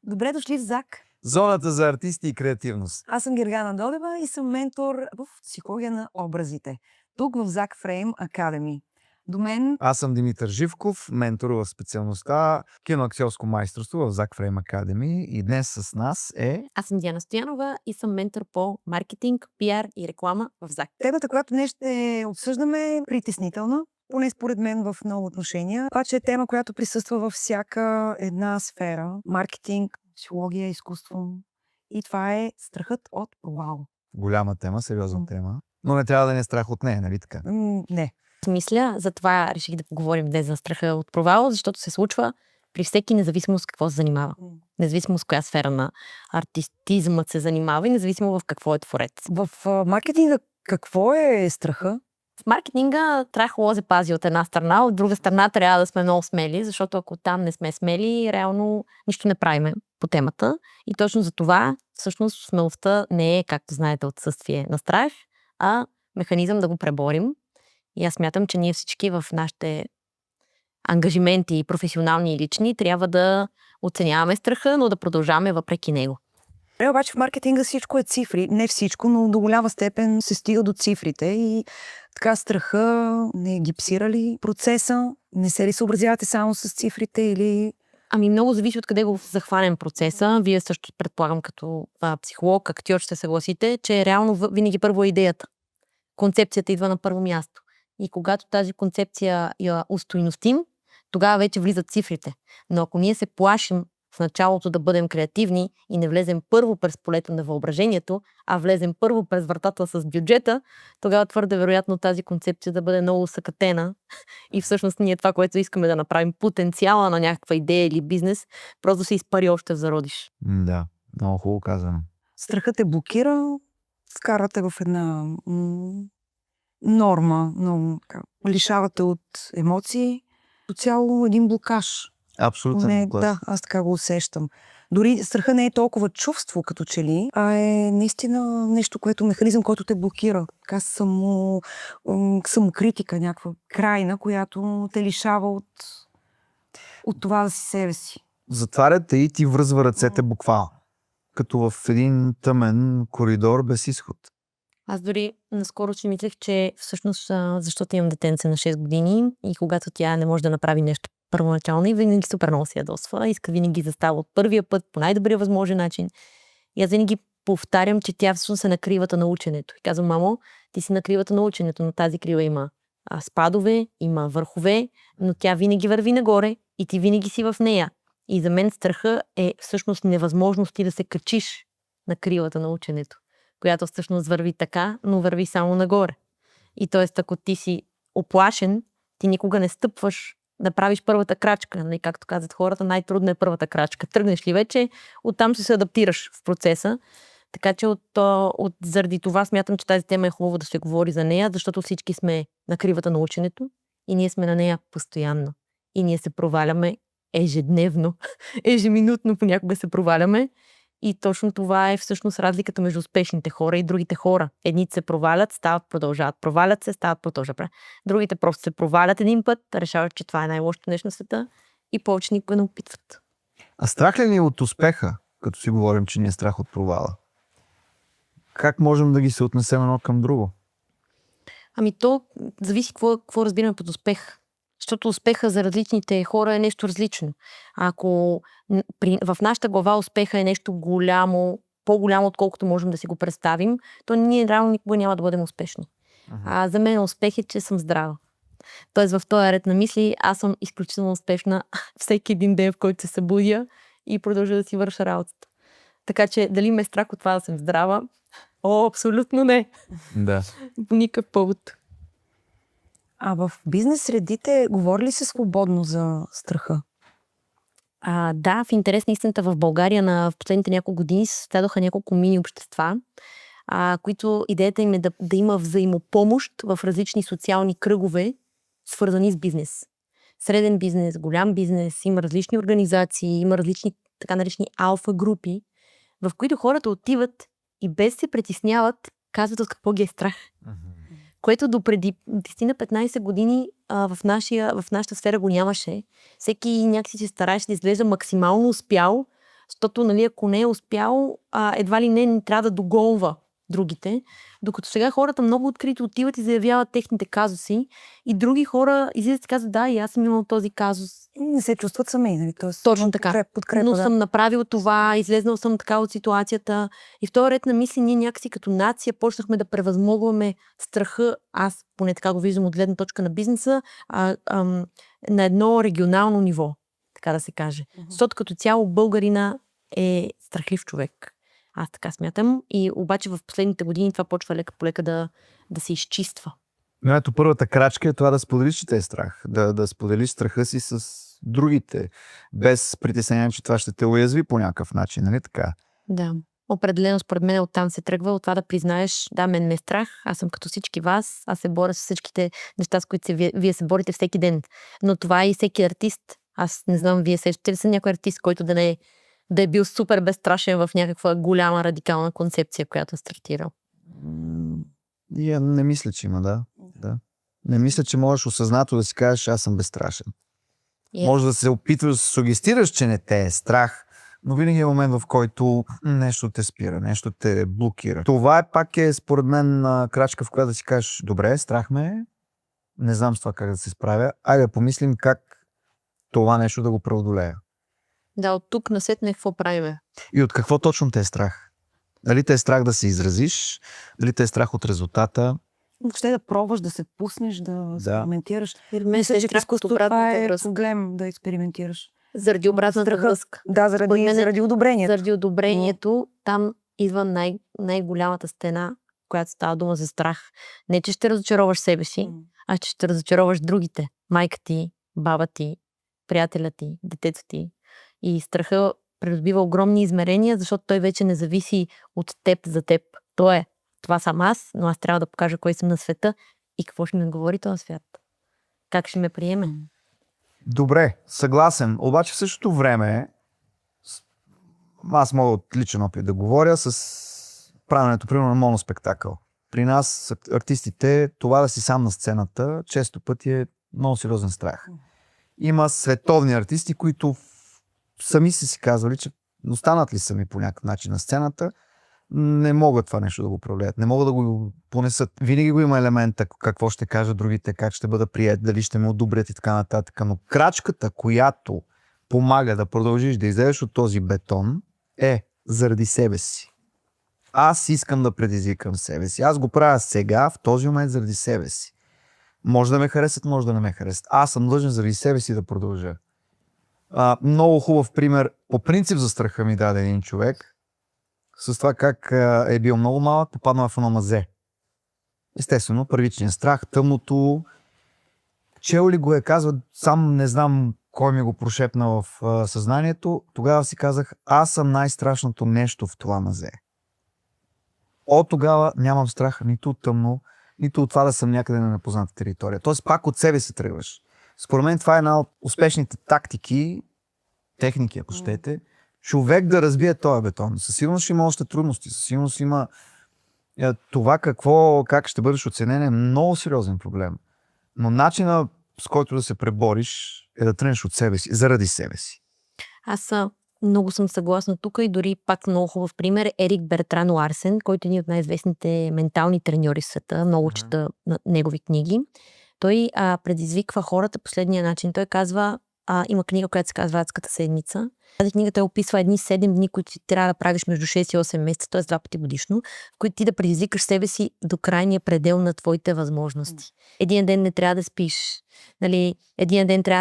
Добре дошли в ЗАК. Зоната за артисти и креативност. Аз съм Гергана Додева и съм ментор в психология на образите. Тук в ЗАК Frame Academy. До мен... Аз съм Димитър Живков, ментор в специалността киноактьорско майсторство в ЗАК Frame Academy, и днес с нас е... Аз съм Диана Стоянова и съм ментор по маркетинг, пиар и реклама в ЗАК. Темата, която днес ще обсъждаме, е притеснителна, поне според мен в много отношения. Това, че е тема, която присъства във всяка една сфера. Маркетинг, психология, изкуство. И това е страхът от провал. Голяма тема, сериозна тема. Но не трябва да не е страх от нея, нали така? Не. Мисля, затова реших да поговорим днес за страха от провал, защото се случва при всеки, независимо с какво се занимава. Независимо с коя сфера на артистизмът се занимава и независимо в какво е творец. В маркетинга какво е страха? В маркетинга трябва да пази от една страна, от друга страна трябва да сме много смели, защото ако там не сме смели, реално нищо не правиме по темата. И точно за това, всъщност, смелостта не е, както знаете, отсъствие на страх, а механизъм да го преборим. И аз смятам, че ние всички в нашите ангажименти, професионални и лични, трябва да оценяваме страха, но да продължаваме въпреки него. Обаче в маркетинга всичко е цифри. Не всичко, но до голяма степен се стига до цифрите и така страха не е гипсирали процеса? Не се ли съобразявате само с цифрите или... Ами много зависи от къде го захванем процеса. Вие също, предполагам, като психолог, актьор, ще съгласите, че реално винаги първо е идеята. Концепцията идва на първо място. И когато тази концепция я устойностим, тогава вече влизат цифрите. Но ако ние се плашим в началото да бъдем креативни и не влезем първо през полето на въображението, а влезем първо през вратата с бюджета, тогава твърде вероятно тази концепция да бъде много съкатена и всъщност ние това, което искаме да направим, потенциала на някаква идея или бизнес, просто се изпари още в зародиш. Да, много хубаво казано. Страхът те блокира, вкарвате в една норма, но лишавате от емоции, до цяло един блокаж. Абсолютно. Да, аз така го усещам. Дори страха не е толкова чувство, като че ли, а е наистина нещо, което механизъм, който те блокира. Така самокритика, някаква крайна, която те лишава от това да си себе си. Затваряте и ти връзва ръцете буквално. Като в един тъмен коридор без изход. Аз дори наскоро си мислех, че всъщност, защото имам детенце на 6 години и когато тя не може да направи нещо първоначално и винаги супер много се ядосва, иска винаги да става от първия път по най-добрия възможен начин. И аз винаги повтарям, че тя всъщност е на кривата на ученето. И казвам: мамо, ти си на кривата на ученето, но тази крива има спадове, има върхове, но тя винаги върви нагоре и ти винаги си в нея. И за мен страха е всъщност невъзможност ти да се качиш на кривата на ученето, която всъщност върви така, но върви само нагоре. И т.е. ако ти си оплашен, ти никога не стъпваш да правиш първата крачка. Нали? Както казват хората, най-трудна е първата крачка. Тръгнеш ли вече, оттам се адаптираш в процеса. Така че заради това смятам, че тази тема е хубаво да се говори за нея, защото всички сме на кривата на ученето и ние сме на нея постоянно. И ние се проваляме ежедневно, ежеминутно понякога се проваляме. И точно това е всъщност разликата между успешните хора и другите хора. Едните се провалят, стават, продължават. Провалят се, стават, продължават. Другите просто се провалят един път, решават, че това е най-лошото нещо на света и повече никога не опитват. А страх ли ни от успеха, като си говорим, че ни е страх от провала? Как можем да ги се отнесем едно към друго? Ами то зависи какво разбираме под успех. Защото успеха за различните хора е нещо различно. Ако в нашата глава успеха е нещо голямо, по-голямо, отколкото можем да си го представим, то ние реално никога няма да бъдем успешни. А за мен успех е, че съм здрава. Тоест в този ред на мисли аз съм изключително успешна всеки един ден, в който се събудя и продължа да си върша работата. Така че дали ме е страх от това да съм здрава? Абсолютно не. Да. По никакъв повод. А в бизнес средите говори ли се свободно за страха? Да, в интерес на истината в България в последните няколко години се създадоха няколко мини общества, които идеята им е да има взаимопомощ в различни социални кръгове, свързани с бизнес. среден бизнес, голям бизнес, има различни организации, има различни така наречени алфа групи, в които хората отиват и без се притесняват, казват от какво ги е страх. Което допреди 10-15 години в нашата сфера го нямаше. Всеки някакси се стараеше да изглежда максимално успял, защото, нали, ако не е успял, едва ли не трябва да догонва другите. Докато сега хората много открито отиват и заявяват техните казуси и други хора излизат и казват, да, и аз съм имал този казус. Не се чувстват сами, нали? Тоест, Точно така. Подкрепа, Но да. съм направил това, излезнал съм така от ситуацията. И в този ред на мисли ние някакси като нация почнахме да превъзмогваме страха, аз поне така го виждам от гледна точка на бизнеса, на едно регионално ниво, така да се каже. Защото като цяло българина е страхлив човек. Аз така смятам. И обаче в последните години това почва лека по лека да се изчиства. Но ето първата крачка е това да споделиш, че те е страх. Да споделиш страха си с другите. Без притеснение, че това ще те уязви по някакъв начин, нали така? Да. Определено според мен оттам се тръгва, от това да признаеш, да, мен ме е страх, аз съм като всички вас, аз се боря с всичките неща, с които вие се борите всеки ден. Но това е и всеки артист. Аз не знам, вие сещате ли са някой артист, който да е бил супер безстрашен в някаква голяма радикална концепция, която е стартирал? И не мисля, че има, да. Не мисля, че можеш осъзнато да си кажеш, аз съм безстрашен. Може да се опитваш да се сугестираш, че не те е страх, но винаги е момент, в който нещо те спира, нещо те блокира. Това пак според мен крачка, в която да си кажеш, добре, страх ме е, не знам с това как да се справя, айде да помислим как това нещо да го преодолея. Да, от тук насетне какво правиме. И от какво точно те е страх? Дали те е страх да се изразиш, дали те е страх от резултата? Въобще да пробваш, да се пуснеш, да експериментираш. Мисля, че това е проблем да експериментираш. Заради обратната връзка. Да, заради одобрението. Заради одобрението, там идва най-голямата стена, която става дума за страх. Не, че ще разочароваш себе си, а че ще разочароваш другите. Майка ти, баба ти, приятеля ти, детето ти. И страха придобива огромни измерения, защото той вече не зависи от теб за теб. Това съм аз, но аз трябва да покажа кой съм на света и какво ще ми говори този свят. Как ще ме приеме. Добре, съгласен. Обаче в същото време аз мога от личен опит да говоря с правенето, примерно, на моноспектакъл. При нас, артистите, това да си сам на сцената, често пъти е много сериозен страх. Има световни артисти, които сами си казвали, че останат ли сами по някакъв начин на сцената, не могат това нещо да го управляват, не могат да го понесат. Винаги го има елемента, какво ще кажат другите, как ще бъда прият, дали ще ме одобрят и така нататък. Но крачката, която помага да продължиш да излезеш от този бетон, е заради себе си. Аз искам да предизвикам себе си. Аз го правя сега, в този момент, заради себе си. Може да ме харесат, може да не ме харесат. Аз съм длъжен заради себе си да продължа. Много хубав пример, по принцип за страха ми даде един човек, с това как е бил много малък, попаднал в едно мазе. Естествено, първичният страх, тъмното. Чел ли го казва, сам не знам кой ми го прошепна в съзнанието. Тогава си казах, аз съм най-страшното нещо в това мазе. От тогава нямам страх нито от тъмно, нито от това да съм някъде на непозната територия. Тоест пак от себе се тръгваш. Според мен това е една от успешните тактики, техники, ако щете, човек да разбие този бетон. Със сигурност ще има още трудности, със сигурност има това как ще бъдеш оценен е много сериозен проблем. Но начинът, с който да се пребориш, е да тръгнеш от себе си, заради себе си. Аз много съм съгласна тук и дори пак много хубав пример Ерик Бертран Ларсен, който е един от най-известните ментални треньори в света. Много чета негови книги. Той предизвиква хората последния начин. Той казва, има книга, която се казва Адската седмица. Тази книга той описва едни 7 дни, които ти трябва да правиш между 6 и 8 месеца, т.е. 2 пъти годишно, в които ти да предизвикаш себе си до крайния предел на твоите възможности. Един ден не трябва да спиш. Нали,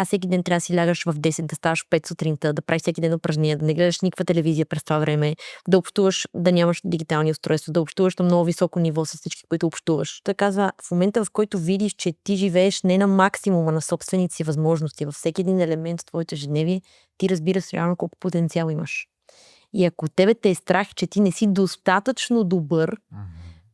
всеки ден трябва да си лягаш в 10, да ставаш в 5 сутринта, да правиш всеки ден упражнения, да не гледаш никаква телевизия през това време, да общуваш, да нямаш дигитални устройства, да общуваш на много високо ниво с всички, които общуваш. Той казва, в момента, в който видиш, че ти живееш не на максимума на собствените си възможности, във всеки един елемент в твоето ежедневие, ти разбираш реално колко потенциал имаш. И ако тебе те е страх, че ти не си достатъчно добър,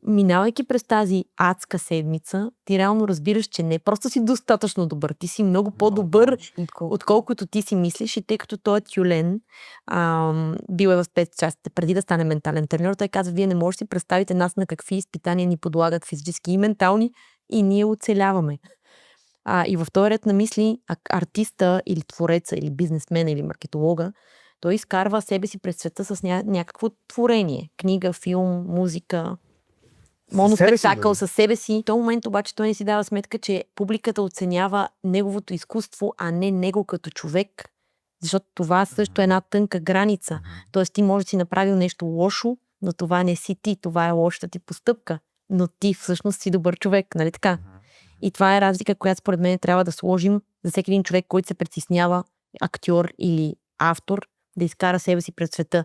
минавайки през тази адска седмица, ти реално разбираш, че не просто си достатъчно добър, ти си много по-добър, отколкото ти си мислиш. И тъй като той е тюлен, бил е в спецчастите преди да стане ментален тренер, той казва, вие не можете да си представите нас на какви изпитания ни подлагат физически и ментални и ние оцеляваме. И в този ред на мисли, артиста или твореца, или бизнесмена, или маркетолога, той изкарва себе си през света с някакво творение. Книга, филм, музика, моноспектакъл със себе си. В този момент обаче той не си дава сметка, че публиката оценява неговото изкуство, а не него като човек. Защото това също е една тънка граница. Тоест ти можеш да си направил нещо лошо, но това не си ти. Това е лошата ти постъпка. Но ти всъщност си добър човек, нали така? И това е разлика, която според мен трябва да сложим за всеки един човек, който се притеснява, актьор или автор, да изкара себе си пред света.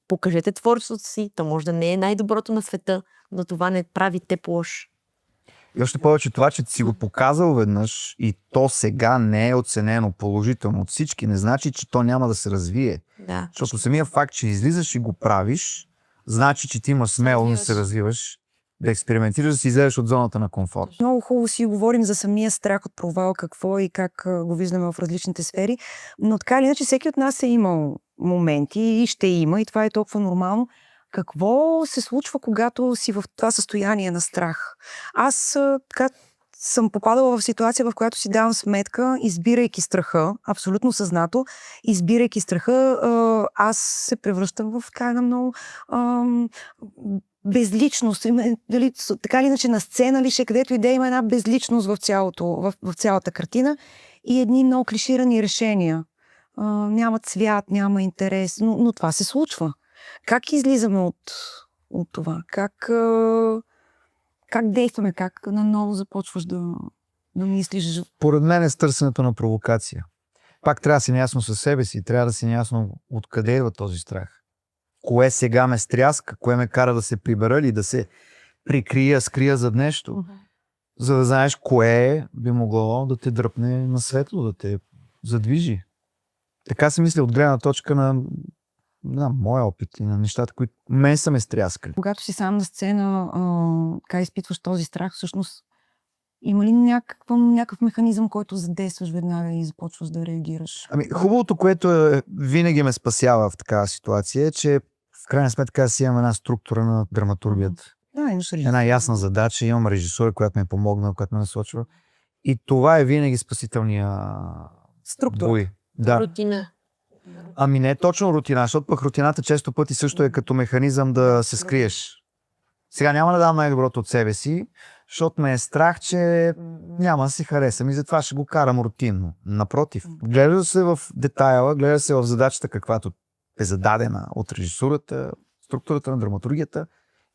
Покажете творчеството си, то може да не е най-доброто на света, но това не прави те лош. И още повече това, че си го показал веднъж и то сега не е оценено положително от всички, не значи, че то няма да се развие. Да. Защото самия факт, че излизаш и го правиш, значи, че ти имаш смело да се развиваш, да експериментираш, да си излезеш от зоната на комфорт. Много хубаво си говорим за самия страх от провал, какво и как го виждаме в различните сфери, но така или иначе всеки от нас е имал моменти и ще има, и това е толкова нормално. Какво се случва, когато си в това състояние на страх? Аз така съм попадала в ситуация, в която си давам сметка, избирайки страха, абсолютно съзнато, избирайки страха, аз се превръщам в така една много безличност. Дали, така или иначе на сцена ли ще, където и да има една безличност в цялата картина и едни много клиширани решения. Няма цвят, няма интерес, но това се случва. Как излизаме от това? Как действаме? Как наново започваш да мислиш? Поред мен е търсенето на провокация. Пак трябва да си наясно със себе си, трябва да си наясно откъде идва този страх. Кое сега ме стряска, кое ме кара да се прибера или да се прикрия, скрия зад нещо, за да знаеш кое би могло да те дръпне на светло, да те задвижи. Така се мисля от гледна точка на моя опит и на нещата, които мен са ме стряскали. Когато си сам на сцена, как изпитваш този страх, всъщност има ли някакъв механизъм, който задействаш веднага и започваш да реагираш? Хубавото, което винаги ме спасява в такава ситуация е, че в крайна сметка си имам една структура на драматургията. Една ясна задача, имам режисура, която ме помогна, която ме насочва. И това е винаги спасителния бой. Да. Рутина. Не е точно рутина, защото пък рутината често пъти също е като механизъм да се скриеш. Сега няма да дам най-доброто от себе си, защото ме е страх, че няма да си харесам и затова ще го карам рутинно. Напротив, гледа се в детайла, гледа се в задачата, каквато е зададена от режисурата, структурата на драматургията,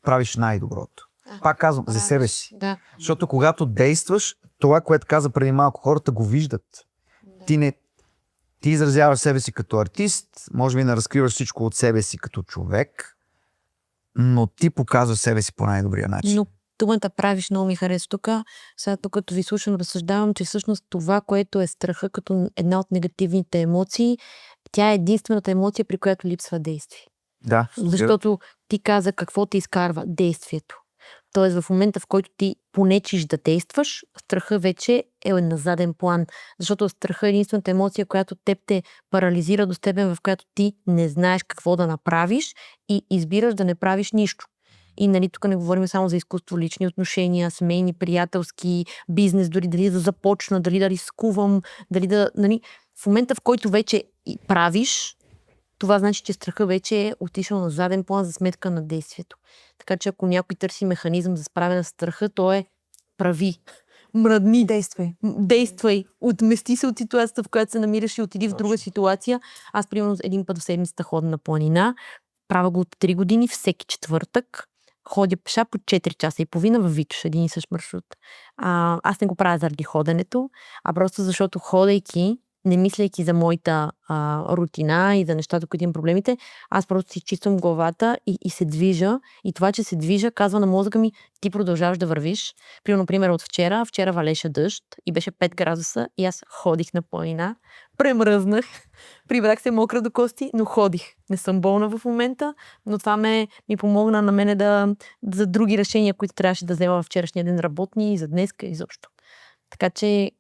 правиш най-доброто. Пак казвам, за себе си. Да. Защото когато действаш, това, което каза преди малко, хората го виждат. Ти изразяваш себе си като артист, може би не разкриваш всичко от себе си като човек, но ти показваш себе си по най-добрия начин. Но думата правиш много ми харесва тук. Сега тук, като ви слушам, разсъждавам, че всъщност това, което е страха като една от негативните емоции, тя е единствената емоция, при която липсва действие. Да. Защото ти каза какво те изкарва действието. Тоест в момента, в който ти понечиш да действаш, страха вече е на заден план. Защото страха е единствената емоция, която теб те парализира до степен, в която ти не знаеш какво да направиш и избираш да не правиш нищо. И тук не говорим само за изкуство, лични отношения, семейни, приятелски, бизнес, дори дали да започна, дали да рискувам, в момента, в който вече правиш, това значи, че страха вече е отишъл на заден план за сметка на действието. Така че ако някой търси механизъм за справяне с страха, то е прави, мръдни. Действай. Отмести се от ситуацията, в която се намираш и отиди в друга ситуация. Аз, примерно, един път в седмицата ходя на планина. Правя го от 3 години, всеки четвъртък. Ходя пеша по 4 часа и половина във Витош, един и същ маршрут. Аз не го правя заради ходенето, а просто защото ходейки не мислейки за моята рутина и за нещата, които имам проблемите, аз просто си чиствам главата и се движа. И това, че се движа, казва на мозъка ми, ти продължаваш да вървиш. Например, от вчера валеше дъжд и беше 5 градуса и аз ходих на планина, премръзнах, прибрах се мокра до кости, но ходих. Не съм болна в момента, но това ми помогна на мене за други решения, които трябваше да взема във вчерашния ден работни и за днеска изобщо. Така че...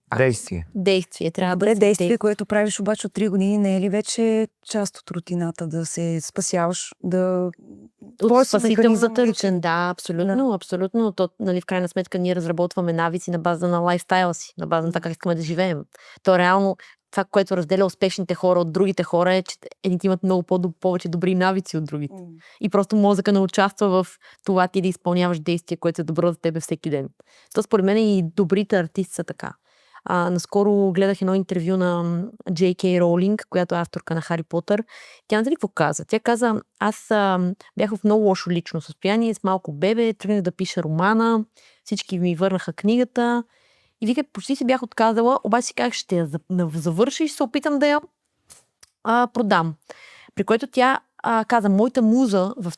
Действие. Трябва Добре, действие, което правиш обаче от 3 години, не е ли вече част от рутината да се спасяваш, да... От спасителната рутина, да, абсолютно, абсолютно. То, нали, в крайна сметка ние разработваме навици на база на лайфстайла си, на база на това как искаме да живеем. То реално това, което разделя успешните хора от другите хора е, че едните имат много повече добри навици от другите. И просто мозъка не участва в това ти да изпълняваш действия, което е добро за тебе всеки ден. То според мен и добрите артисти са така. Наскоро гледах едно интервю на J.K. Роулинг, която е авторка на Хари Потър. Тя не знае какво каза. Тя каза, аз бях в много лошо лично състояние, с малко бебе, тръгнах да пиша романа, всички ми върнаха книгата и вика, почти се бях отказала, обаче си казах, ще я завърша и ще се опитам да я продам. При което тя каза, моята муза в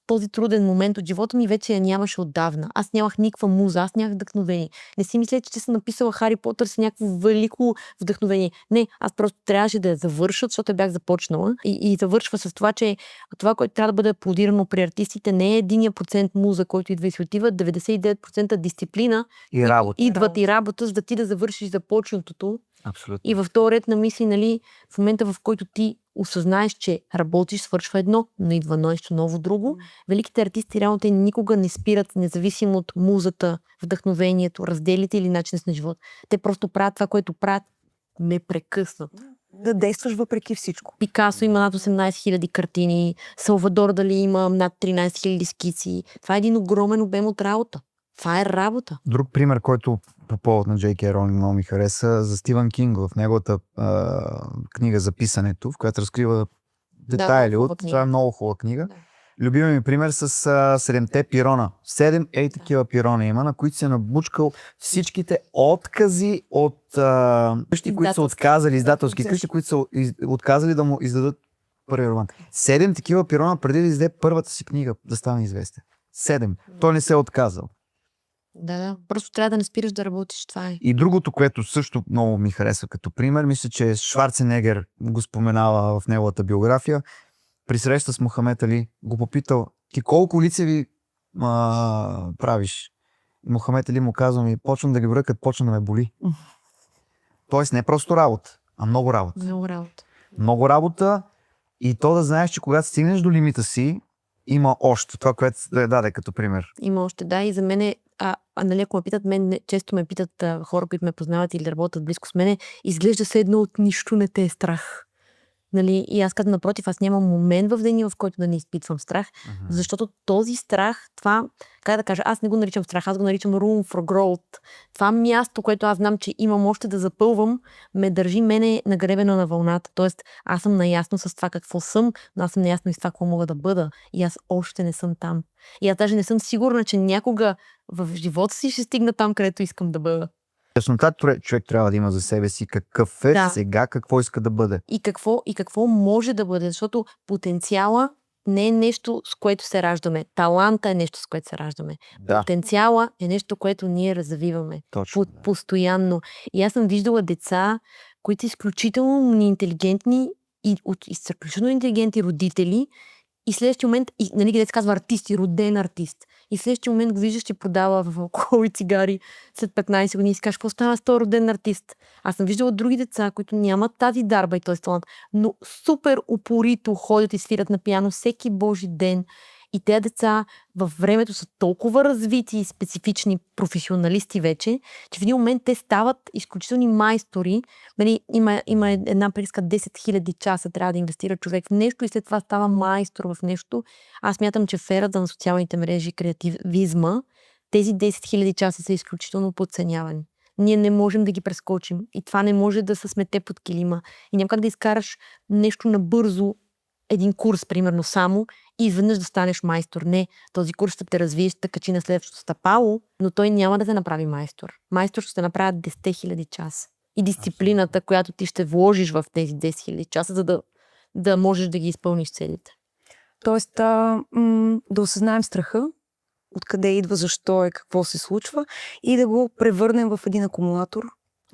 този труден момент от живота ми вече я нямаше отдавна. Аз нямах никаква муза, аз нямах вдъхновение. Не си мисля, че съм написала Хари Потър с някакво велико вдъхновение. Не, аз просто трябваше да я завърша, защото я бях започнала. И завършва с това, че това, което трябва да бъде аплодирано при артистите, не е 1% муза, който идва и се отива, 99% дисциплина и работа. Идват и работа, за да ти да завършиш започнатото. Абсолютно. И в този ред на мисли, нали, в момента, в който ти осъзнаеш, че работиш, свършва едно, но идва нещо ново друго. Великите артисти реално те никога не спират, независимо от музата, вдъхновението, разделите или начинът на живот. Те просто правят това, което правят непрекъснато. Да действаш въпреки всичко. Пикасо има над 18 000 картини, Салвадор Дали има над 13 000 скици. Това е един огромен обем от работа. Това е работа. Друг пример, който по повод на J.K. Роулинг много ми хареса, за Стивън Кинг в неговата книга за писането, в която разкрива детайли от... Това е много хубава книга. Да. Любимият ми пример с 7-те пирона. 7 такива пирона има, на които се набучкал всичките откази от къщи, които са отказали, издателски къщи, които са отказали да му издадат първи роман. 7 такива пирона преди да издаде първата си книга, да стане известен. 7. Той не се е отказал. Да. Просто трябва да не спираш да работиш. Това е. И другото, което също много ми харесва като пример, мисля, че Шварценегер го споменава в неговата биография. При среща с Мохамед Али го попитал, ти колко лицеви правиш? Мохамед Али му казва, ми почвам да ги броя, като почвам да ме боли. Тоест не просто работа, а много работа. Много работа и то да знаеш, че когато стигнеш до лимита си, има още. Това, което даде като пример. Има още, да. И за мен нали, ако ме питат, често ме питат хора, които ме познават или работят близко с мене, изглежда се едно от нищо не те е страх. Нали? И аз казвам, напротив, аз нямам момент в деня, в който да не изпитвам страх, защото този страх, това, как да кажа, аз не го наричам страх, аз го наричам room for growth. Това място, което аз знам, че имам още да запълвам, ме държи мене нагребено на вълната. Тоест, аз съм наясно с това какво съм, но аз съм наясно и с това какво мога да бъда. И аз още не съм там. И аз даже не съм сигурна, че някога в живота си ще стигна там, където искам да бъда. Яснота човек трябва да има за себе си какъв е сега, какво иска да бъде. И какво може да бъде, защото потенциала не е нещо, с което се раждаме. Таланта е нещо, с което се раждаме. Да. Потенциала е нещо, което ние развиваме. Точно. Постоянно. И аз съм виждала деца, които са изключително интелигентни и от изключително интелигентни родители, и следващия момент, нали, където се казва артист, роден артист. И следващия момент го виждаш, че продава в алкохол и цигари след 15 години и си кажеш, какво става с този роден артист? Аз съм виждала други деца, които нямат тази дарба и този талант, но супер упорито ходят и свират на пиано всеки божи ден. И тези деца във времето са толкова развити и специфични професионалисти вече, че в един момент те стават изключителни майстори. Нали, има една приказка 10 000 часа трябва да инвестира човек в нещо и след това става майстор в нещо. Аз смятам, че в ерата на социалните мрежи и креативизма тези 10 000 часа са изключително подценявани. Ние не можем да ги прескочим и това не може да се смете под килима. И няма как да изкараш нещо набързо, един курс, примерно, само и изведнъж да станеш майстор. Не, този курс ще те развие, ще те качи на следващото стъпало, но той няма да те направи майстор. Майстор ще те направят 10 000 часа. и дисциплината, която ти ще вложиш в тези 10 000 часа, за да можеш да ги изпълниш целите. Тоест, да осъзнаем страха, откъде идва, защо е, какво се случва и да го превърнем в един акумулатор,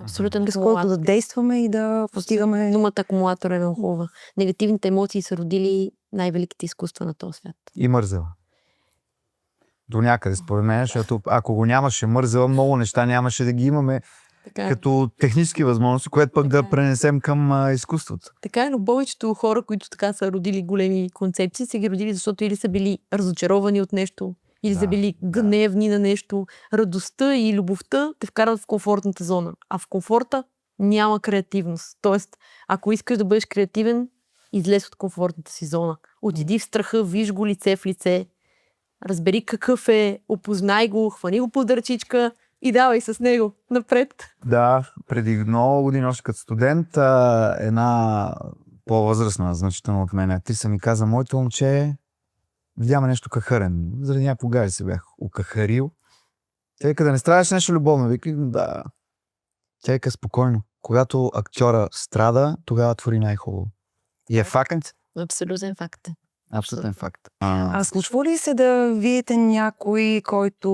Абсолютен с който да действаме и да постигаме... Думата акумулатор е много хубава. Негативните емоции са родили най-великите изкуства на този свят. И мързела. До някъде, според мен, защото ако го нямаше мързела, много неща нямаше да ги имаме Така, като технически възможности, което пък да пренесем към изкуството. така е, но повечето хора, които така са родили големи концепции, са ги родили, защото или са били разочаровани от нещо, или са били гневни на нещо. Радостта и любовта те вкарват в комфортната зона. А в комфорта няма креативност. Тоест, ако искаш да бъдеш креативен, излез от комфортната си зона. Отиди в страха, виж го лице в лице, разбери какъв е, опознай го, хвани го под ръчичка и давай с него напред. Да, преди много години, още като студент, една по-възрастна, значително от мен актриса ми каза: моето момче видяме нещо кахарен. Заради някакво гадже се бях окахарил. Тя вика: да не страдаш нещо любовно. Вика: да. Тя вика: спокойно. Когато актьора страда, тогава твори най-хубаво. И е факт. Абсолютен факт. Абсолютен факт. А случва ли се да видите някой, който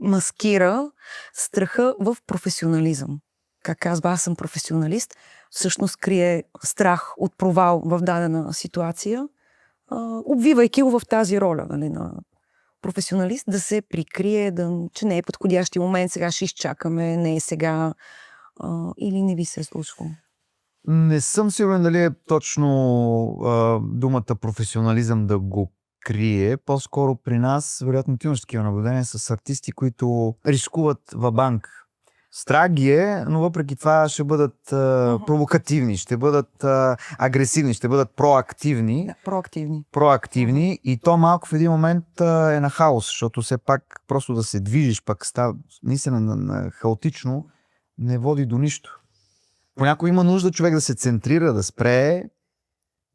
маскира страха в професионализъм? Как казва, аз съм професионалист, всъщност крие страх от провал в дадена ситуация, обвивайки го в тази роля, нали, на професионалист, да се прикрие, че не е подходящи момент, сега ще изчакаме, не е сега, или не ви се е случвало? Не съм сигурен дали е точно думата професионализъм да го крие. По-скоро при нас, вероятно ти имаш такива наблюдения с артисти, които рискуват ва-банк. Страх ги е, но въпреки това ще бъдат провокативни, ще бъдат агресивни, ще бъдат проактивни. Да, проактивни. Проактивни и то малко в един момент е на хаос, защото все пак просто да се движиш, пък става наистина на хаотично, не води до нищо. Понякога има нужда човек да се центрира, да спре,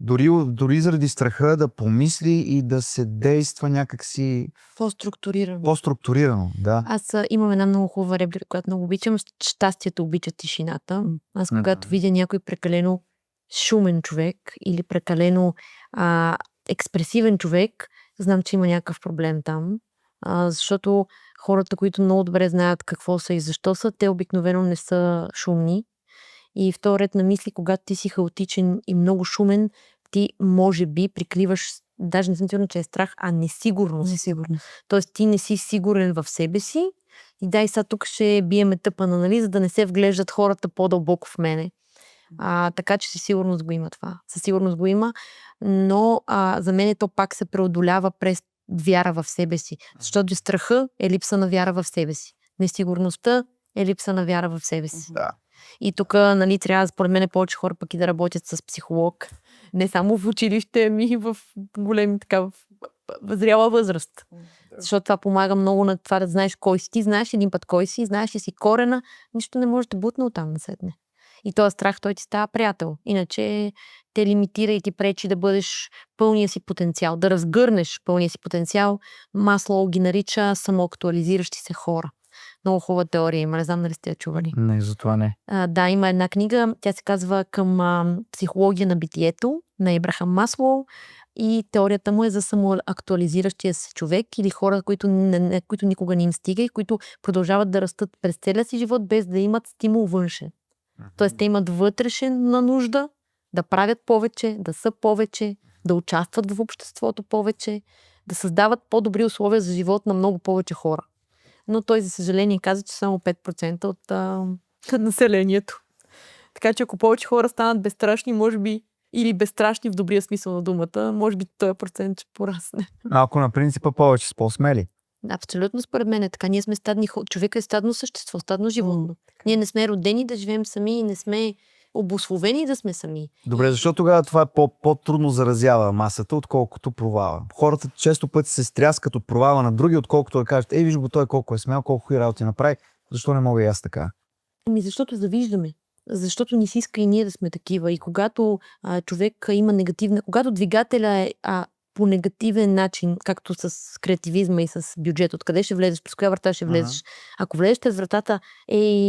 дори заради страха да помисли и да се действа някакси По-структурирано. по-структурирано. Да. Аз имам една много хубава реплика, която много обичам. Щастието обича тишината. Аз когато видя някой прекалено шумен човек или прекалено експресивен човек, знам, че има някакъв проблем там. Защото хората, които много добре знаят какво са и защо са, те обикновено не са шумни. И в този ред на мисли, когато ти си хаотичен и много шумен, ти може би прикриваш, даже не съм сигурна, че е страх, а несигурност. Несигурност. Тоест ти не си сигурен в себе си и дай сега тук ще биеме тъпана, нали, за да не се вглеждат хората по-дълбоко в мене. Така че със сигурност го има това. Със сигурност го има, но за мен то пак се преодолява през вяра в себе си. Защото страха е липса на вяра в себе си. Несигурността е липса на вяра в себе си. Да. И тук, нали, трябва, според мен, повече хора пък и да работят с психолог. Не само в училище, ами в големи, така, в зряла възраст. Защото това помага много на това да знаеш кой си. Ти знаеш един път кой си, знаеш ли си корена, нищо не може да бутне оттам насетне. И този страх, той ти става приятел. Иначе те лимитира и ти пречи да бъдеш пълния си потенциал, да разгърнеш пълния си потенциал. Маслоу ги нарича самоактуализиращи се хора. Много хубава теория има, не знам дали сте я чували. Не, затова не. Да, има една книга, тя се казва Към психология на битието на Ибрахам Маслоу и теорията му е за самоактуализиращия се човек или хора, които никога не им стига и които продължават да растат през целия си живот без да имат стимул външен. Тоест те имат вътрешна нужда да правят повече, да са повече, да участват в обществото повече, да създават по-добри условия за живот на много повече хора. Но той, за съжаление, каза, че само 5% от населението. Така че ако повече хора станат безстрашни, може би, или безстрашни в добрия смисъл на думата, може би този процент ще порасне. Ако на принципа повече с по-смели. Абсолютно според мен е така. Ние сме стадни човека е стадно същество, стадно животно. Ние не сме родени да живеем сами и не сме обусловени да сме сами. Добре, защо тогава това е по-трудно заразява масата, отколкото провала? Хората често пъти се стряскат от провала на други, отколкото да кажат: виж го той колко е смел, колко хубави работи направи, защо не мога и аз така? Защото завиждаме. Защото ни се иска и ние да сме такива. И когато човек има негативна... Когато двигателя е по негативен начин, както с креативизма и с бюджет, откъде ще влезеш, през коя врата ще влезеш. Ако влезеш през вратата,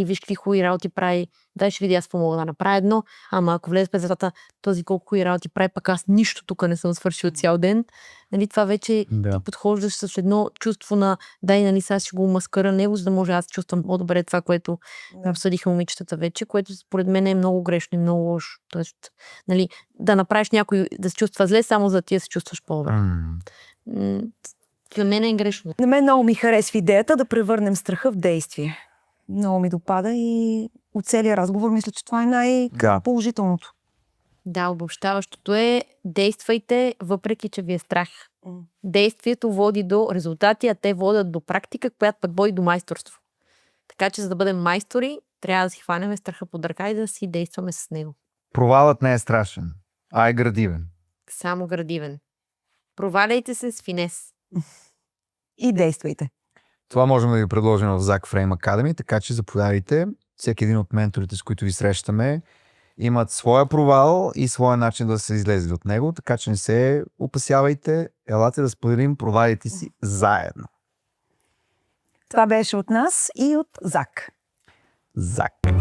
виж какви хубави работи прави, дай ще видя аз какво мога да направя едно, ама ако влезе през вратата, този колко и работи прави, пък аз нищо тук не съм свършил цял ден. Нали, това вече Да. ти подхождаш с едно чувство на дай, нали, сега ще го маскара него, за да може аз чувствам по-добре това, което обсъдиха момичетата вече, което според мен е много грешно и много лошо. Тоест, нали, да направиш някой да се чувства зле, само за да ти да се чувстваш по-добре. За мен е грешно. На мен много ми харесва идеята да превърнем страха в действие. Много ми допада и от целия разговор мисля, че това е най-положителното. Да, обобщаващото е действайте, въпреки че ви е страх. Действието води до резултати, а те водят до практика, която пък води до майсторство. Така че за да бъдем майстори, трябва да си хванем страха под ръка и да си действаме с него. Провалът не е страшен, а е градивен. Само градивен. Проваляйте се с финес. И действайте. Това можем да ви предложим в Zack Frame Academy, така че заповядайте. Всеки един от менторите, с които ви срещаме, имат своя провал и своя начин да се излезе от него, така че не се опасявайте. Елате да споделим провалите си заедно. Това беше от нас и от Зак. Zack.